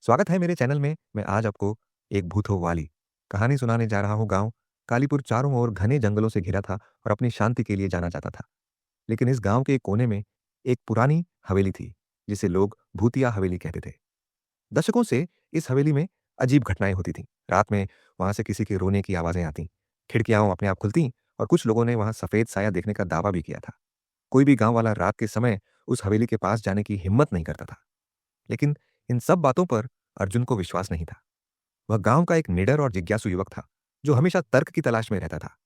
स्वागत है मेरे चैनल में। मैं आज आपको एक भूत हो वाली कहानी सुनाने जा रहा हूँ। गांव कालीपुर चारों ओर घने जंगलों से घिरा था और अपनी शांति के लिए जाना जाता था। लेकिन इस गांव के एक कोने में एक पुरानी हवेली थी, जिसे लोग भूतिया हवेली कहते थे। दशकों से इस हवेली में अजीब घटनाएं होती थीं। रात में वहां से किसी के रोने की आवाजें आती, खिड़कियां अपने आप खुलती और कुछ लोगों ने वहां सफेद साया देखने का दावा भी किया था। कोई भी गांव वाला रात के समय उस हवेली के पास जाने की हिम्मत नहीं करता था। लेकिन इन सब बातों पर अर्जुन को विश्वास नहीं था। वह गांव का एक निडर और जिज्ञासु युवक था, जो हमेशा तर्क की तलाश में रहता था।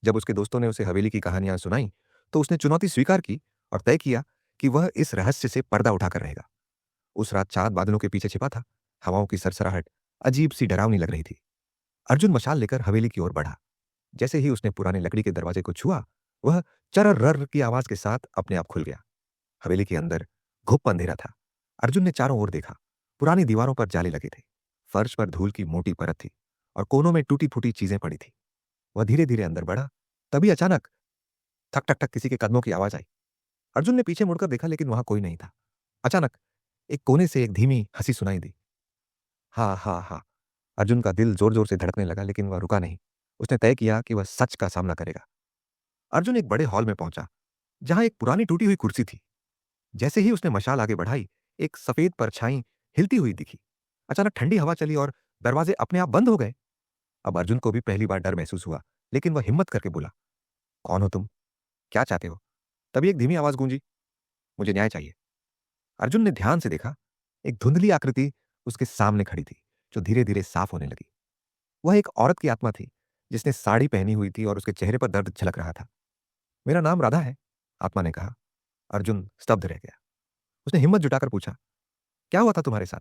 जब उसके दोस्तों ने उसे हवेली की कहानियां सुनाई, तो उसने चुनौती स्वीकार की और तय किया कि वह इस रहस्य से पर्दा उठाकर रहेगा। उस रात चांद बादलों के पीछे छिपा था। हवाओं की सरसराहट अजीब सी डरावनी लग रही थी। अर्जुन मशाल लेकर हवेली की ओर बढ़ा। जैसे ही उसने पुराने लकड़ी के दरवाजे को छुआ, वह चरर की आवाज के साथ अपने आप खुल गया। हवेली के अंदर घुप अंधेरा था। अर्जुन ने चारों ओर देखा। पुरानी दीवारों पर जाले लगे थे, फर्श पर धूल की मोटी परत थी और कोनों में टूटी फूटी चीजें पड़ी थी। वह धीरे धीरे अंदर बढ़ा। तभी अचानक ठक ठक ठक किसी के कदमों की आवाज आई। अर्जुन ने पीछे मुड़कर देखा, लेकिन वहां कोई नहीं था। अचानक एक कोने से एक धीमी हंसी सुनाई दी। हा हा हा। अर्जुन का दिल जोर जोर से धड़कने लगा, लेकिन वह रुका नहीं। उसने तय किया कि वह सच का सामना करेगा। अर्जुन एक बड़े हॉल में पहुंचा, जहां एक पुरानी टूटी हुई कुर्सी थी। जैसे ही उसने मशाल आगे बढ़ाई, एक सफेद परछाई हिलती हुई दिखी। अचानक ठंडी हवा चली और दरवाजे अपने आप बंद हो गए। अब अर्जुन को भी पहली बार डर महसूस हुआ, लेकिन वह हिम्मत करके बोला, कौन हो तुम? क्या चाहते हो? तभी एक धीमी आवाज गूंजी, मुझे न्याय चाहिए। अर्जुन ने ध्यान से देखा। एक धुंधली आकृति उसके सामने खड़ी थी, जो धीरे धीरे साफ होने लगी। वह एक औरत की आत्मा थी, जिसने साड़ी पहनी हुई थी और उसके चेहरे पर दर्द झलक रहा था। मेरा नाम राधा है, आत्मा ने कहा। अर्जुन स्तब्ध रह गया। उसने हिम्मत जुटाकर पूछा, क्या हुआ था तुम्हारे साथ?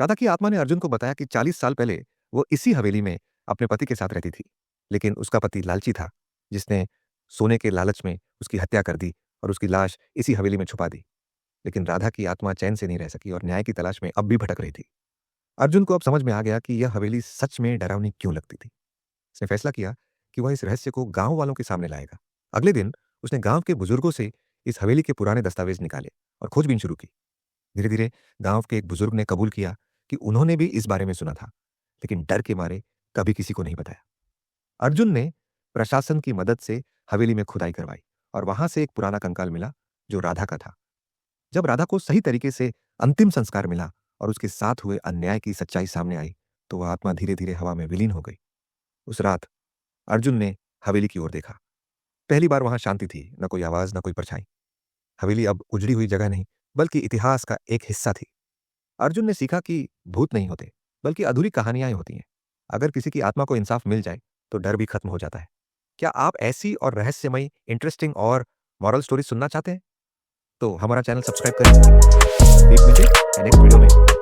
राधा की आत्मा ने अर्जुन को बताया कि 40 साल पहले वो इसी हवेली में अपने पति के साथ रहती थी। लेकिन उसका पति लालची था, जिसने सोने के लालच में उसकी हत्या कर दी और उसकी लाश इसी हवेली में छुपा दी। लेकिन राधा की आत्मा चैन से नहीं रह सकी और न्याय की तलाश में अब भी भटक रही थी। अर्जुन को अब समझ में आ गया कि यह हवेली सच में डरावनी क्यों लगती थी। उसने फैसला किया कि वह इस रहस्य को गांव वालों के सामने लाएगा। अगले दिन उसने गांव के बुजुर्गों से इस हवेली के पुराने दस्तावेज निकाले और खोजबीन शुरू की। धीरे धीरे गांव के एक बुजुर्ग ने कबूल किया कि उन्होंने भी इस बारे में सुना था, लेकिन डर के मारे कभी किसी को नहीं बताया। अर्जुन ने प्रशासन की मदद से हवेली में खुदाई करवाई और वहां से एक पुराना कंकाल मिला, जो राधा का था। जब राधा को सही तरीके से अंतिम संस्कार मिला और उसके साथ हुए अन्याय की सच्चाई सामने आई, तो वह आत्मा धीरे धीरे हवा में विलीन हो गई। उस रात अर्जुन ने हवेली की ओर देखा। पहली बार वहां शांति थी, न कोई आवाज, न कोई परछाई। हवेली अब उजड़ी हुई जगह नहीं, बल्कि इतिहास का एक हिस्सा थी। अर्जुन ने सीखा कि भूत नहीं होते, बल्कि अधूरी कहानियां होती हैं। अगर किसी की आत्मा को इंसाफ मिल जाए, तो डर भी खत्म हो जाता है। क्या आप ऐसी और रहस्यमयी, इंटरेस्टिंग और मॉरल स्टोरी सुनना चाहते हैं? तो हमारा चैनल सब्सक्राइब करें। नेक्स्ट वीडियो में।